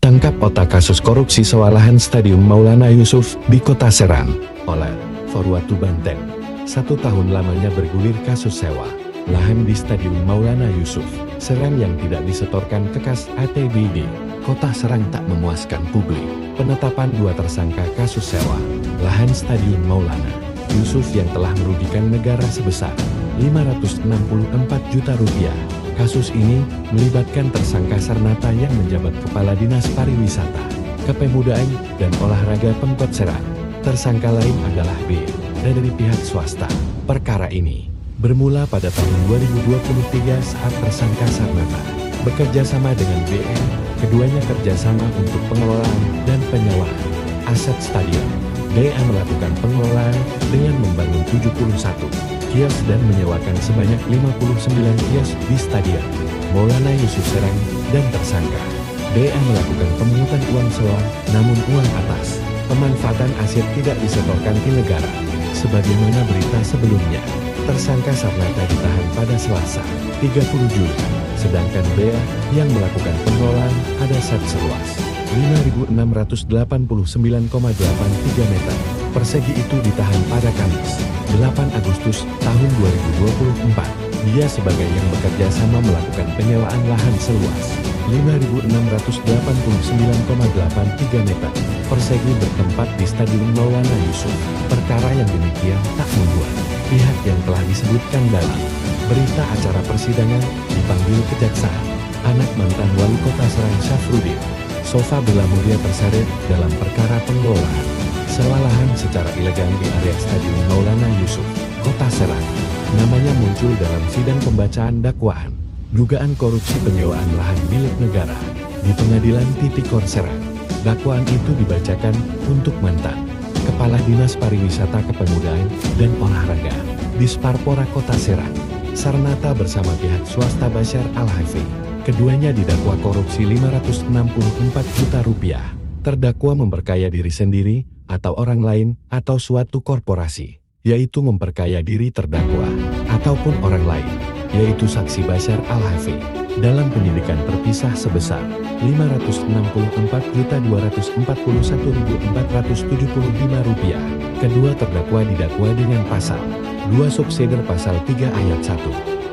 Tangkap otak kasus korupsi sewa lahan Stadion Maulana Yusuf di Kota Serang oleh Forwatu Banten. 1 tahun lamanya bergulir kasus sewa lahan di Stadion Maulana Yusuf Serang yang tidak disetorkan ke kas ATBD. Kota Serang tak memuaskan publik. Penetapan 2 tersangka kasus sewa lahan Stadion Maulana Yusuf yang telah merugikan negara sebesar 564 juta rupiah. Kasus ini melibatkan tersangka Sarnata yang menjabat Kepala Dinas Pariwisata, Kepemudaan, dan Olahraga Pemkot Serang. Tersangka lain adalah B, dari pihak swasta. Perkara ini bermula pada tahun 2023 saat tersangka Sarnata bekerja sama dengan BN. Keduanya kerjasama untuk pengelolaan dan penyewaan aset stadion. DA melakukan pengelolaan dengan membangun 71 kios dan menyewakan sebanyak 59 kios di Stadion Maulana Yusuf Serang, dan tersangka DA melakukan pemungutan uang sewa, namun uang atas pemanfaatan aset tidak disetorkan ke negara. Sebagaimana berita sebelumnya, tersangka Sarnata ditahan pada Selasa 30 Juli, sedangkan BA yang melakukan pengelolaan ada aset seluas 5.689,83 meter persegi itu ditahan pada Kamis 8 Agustus tahun 2024. Dia sebagai yang bekerja sama melakukan penyewaan lahan seluas 5.689,83 meter persegi bertempat di Stadion Maulana Yusuf. Perkara yang demikian tak membuat pihak yang telah disebutkan dalam berita acara persidangan dipanggil kejaksaan. Anak mantan wali kota Serang Syafruddin Sofa Bella Mulia terseret dalam perkara pengelolaan sewa lahan secara ilegal di area Stadion Maulana Yusuf, Kota Serang. Namanya muncul dalam sidang pembacaan dakwaan dugaan korupsi penyewaan lahan milik negara di Pengadilan Tipikor Serang. Dakwaan itu dibacakan untuk mantan Kepala Dinas Pariwisata, Kepemudaan, dan Olahraga Disparpora Kota Serang, Sarnata bersama pihak swasta Bashar Al-Hafi. Keduanya didakwa korupsi 564 juta rupiah. Terdakwa memperkaya diri sendiri, atau orang lain, atau suatu korporasi, yaitu memperkaya diri terdakwa, ataupun orang lain, yaitu saksi Bashar Al-Hafi, dalam penyidikan terpisah sebesar 564.241.475 rupiah. Kedua terdakwa didakwa dengan pasal 2 subsider pasal 3 ayat 1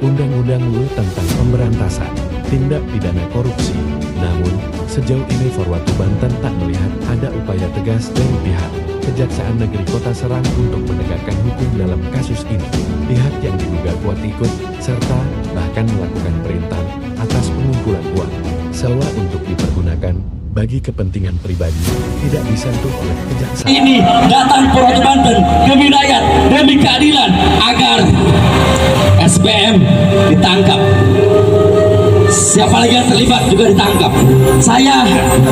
Undang-Undang UU tentang Pemberantasan Tindak Pidana Korupsi. Namun, sejauh ini Forwatu Banten tak melihat ada upaya tegas dari pihak Kejaksaan Negeri Kota Serang untuk menegakkan hukum dalam kasus ini. Pihak yang diduga kuat ikut, serta bahkan melakukan perintah atas pengumpulan uang sewa untuk dipergunakan bagi kepentingan pribadi tidak disentuh oleh kejaksaan. Ini datang Forwatu Banten demi rakyat, demi keadilan, agar SPM ditangkap. Siapa lagi yang terlibat juga ditangkap. Saya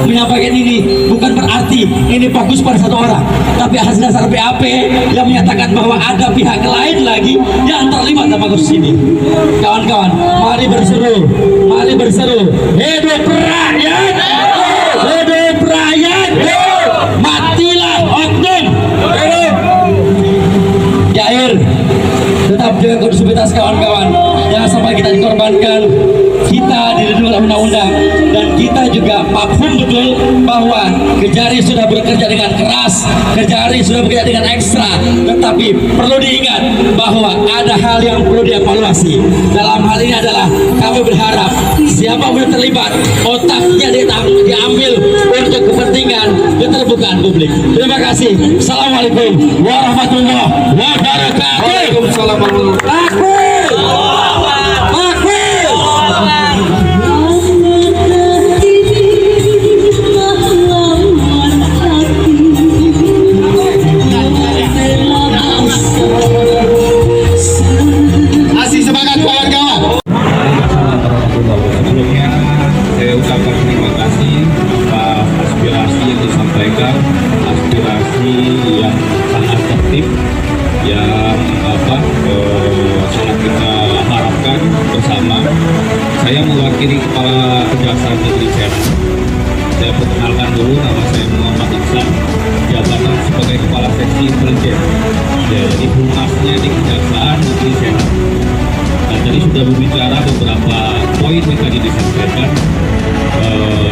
menyampaikan ini bukan berarti ini fokus pada satu orang, tapi atas dasar BAP yang menyatakan bahwa ada pihak lain lagi yang terlibat dalam kasus ini. Kawan-kawan, mari berseru, hidup rakyat, hidup rakyat, matilah oknum. Jair, tetap jaga kondusivitas kawan-kawan, jangan sampai kita dikorbankan. Kita dilindungi oleh undang-undang, dan kita juga paham betul bahwa Kejari sudah bekerja dengan keras, Kejari sudah bekerja dengan ekstra, tetapi perlu diingat bahwa ada hal yang perlu dievaluasi. Dalam hal ini adalah kami berharap siapapun yang terlibat, otaknya diambil untuk kepentingan keterbukaan publik. Terima kasih. Assalamualaikum warahmatullahi wabarakatuh. Waalaikumsalam warahmatullahi wabarakatuh. Saya ucapkan terima kasih atas aspirasi yang disampaikan, aspirasi yang sangat tertib, yang sangat kita harapkan bersama. Saya mewakili Kepala Kejaksaan Negeri Serang. Saya perkenalkan dulu, nama saya Muhammad Iksan, jabatan sebagai Kepala Seksi Intelijen. Jadi humasnya di Kejaksaan Negeri Serang. Nah, tadi sudah berbicara beberapa poin yang tadi disampaikan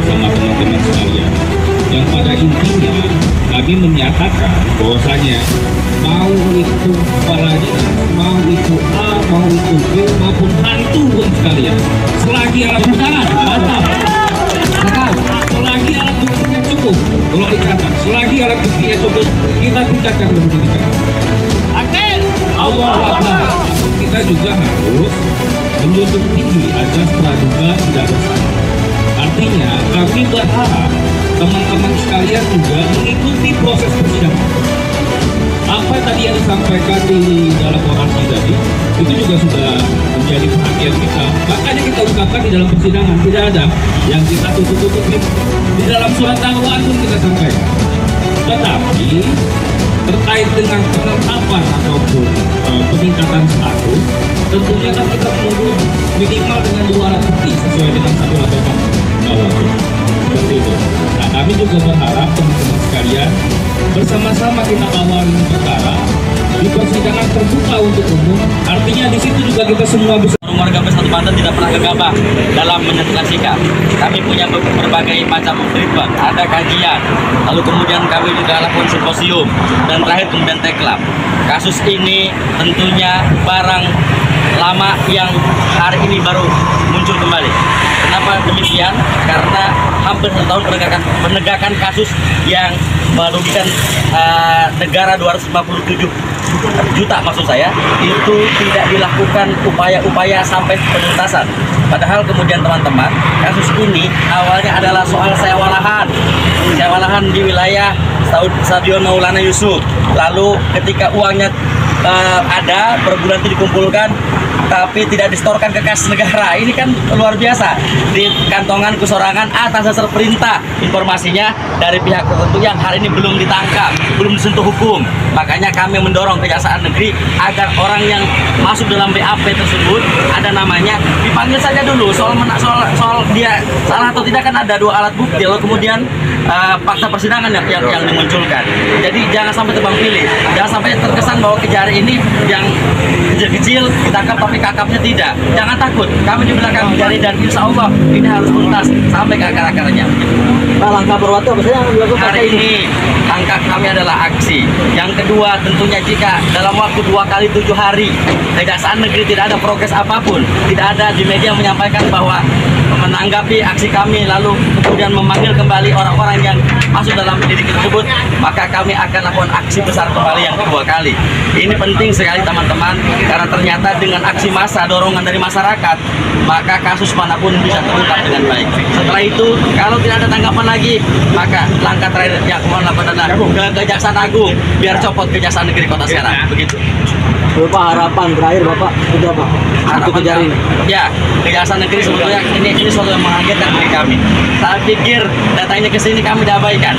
sama teman-teman sekalian. menyatakan bahwasanya mau itu kepala dinas, mau itu A, mau itu B, maupun hantu pun sekalian, selagi alat buktinya mantap, selagi alat buktinya cukup, kalau dicatat, selagi alat buktinya cukup, kita tingkatkan penyidikan. Allah Akbar. Kita juga harus menjunjung tinggi azas praduga tidak bersalah. Artinya kami berharap teman-teman sekalian juga mengikuti proses persidangan. Apa tadi yang disampaikan di dalam orasi tadi itu juga sudah menjadi perhatian kita. Makanya kita ungkapkan di dalam persidangan, tidak ada yang kita tutup-tutupi. Di dalam surat dakwaan pun kita sampaikan. Tetapi terkait dengan penetapan ataupun peningkatan status, tentunya kan kita menunggu minimal dengan 2 alat bukti sesuai dengan 184 bawah. Seperti itu. Nah, kami juga berharap teman-teman sekalian bersama-sama kita kawal perkara di persidangan terbuka untuk umum. Artinya di situ juga kita semua bisa. Warga Bersatu Banten tidak pernah gegabah dalam menentukan sikap. Kami punya berbagai macam treatment, ada kajian, lalu kemudian kami juga lakukan simposium, dan terakhir kemudian teklab. Kasus ini tentunya barang lama yang hari ini baru muncul kembali. Kenapa demikian? Karena hampir 1 tahun penegakan kasus yang merugikan negara 257 juta maksud saya, itu tidak dilakukan upaya-upaya sampai penuntasan. Padahal kemudian teman-teman, kasus ini awalnya adalah soal sewa lahan di wilayah Stadion Maulana Yusuf. Lalu ketika uangnya ada per bulan itu dikumpulkan, tapi tidak disetorkan ke kas negara. Ini kan luar biasa, di kantongan kesorangan atas dasar perintah, informasinya dari pihak tertentu yang hari ini belum ditangkap, belum disentuh hukum. Makanya kami mendorong Kejaksaan Negeri agar orang yang masuk dalam BAP tersebut, ada namanya, dipanggil saja dulu. Soal dia salah atau tidak kan ada 2 alat bukti, lalu kemudian fakta persidangan yang dimunculkan. Jadi jangan sampai tebang pilih, jangan sampai terkesan bahwa Kejari ini yang kecil-kecil ditangkap tapi kakapnya tidak. Jangan takut, kami di belakang Kejari dan insya Allah ini harus tuntas sampai ke akar-akarnya. Nah, langkah perwata apa saja yang dilakukan Hari ini langkah kami adalah aksi. Yang kedua, tentunya jika dalam waktu 2 kali 7 hari Kejaksaan Negeri tidak ada progres apapun, tidak ada di media menyampaikan bahwa menanggapi aksi kami lalu kemudian memanggil kembali orang-orang yang masuk dalam pendidikan tersebut, maka kami akan lakukan aksi besar kembali yang kedua kali. Ini penting sekali teman-teman, karena ternyata dengan aksi massa, dorongan dari masyarakat, maka kasus manapun bisa terungkap dengan baik. Setelah itu, kalau tidak ada tanggapan lagi, maka langkah terakhir yang mohon adalah ke Kejaksaan Agung, biar copot Kejaksaan Negeri Kota Serang. Begitu. Bapak, harapan terakhir Bapak itu apa? Untuk Kejari ini. Ya, Kejaksaan Negeri sebetulnya ini suatu yang mengagetkan bagi kami. Saya pikir datangnya ke sini kami diabaikan.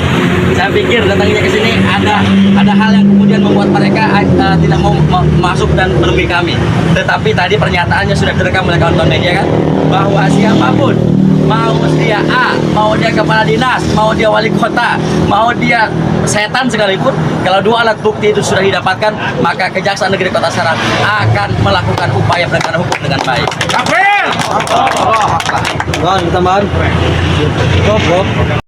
Saya pikir datangnya ke sini ada hal yang kemudian membuat mereka tidak mau masuk dan menemui kami. Tetapi tadi pernyataannya sudah direkam oleh kawan-kawan media kan, bahwa siapapun, mau dia A, mau dia kepala dinas, mau dia wali kota, mau dia setan sekalipun, kalau 2 alat bukti itu sudah didapatkan, maka Kejaksaan Negeri Kota Serang akan melakukan upaya penegakan hukum dengan baik. Bang, tambahan. Stop.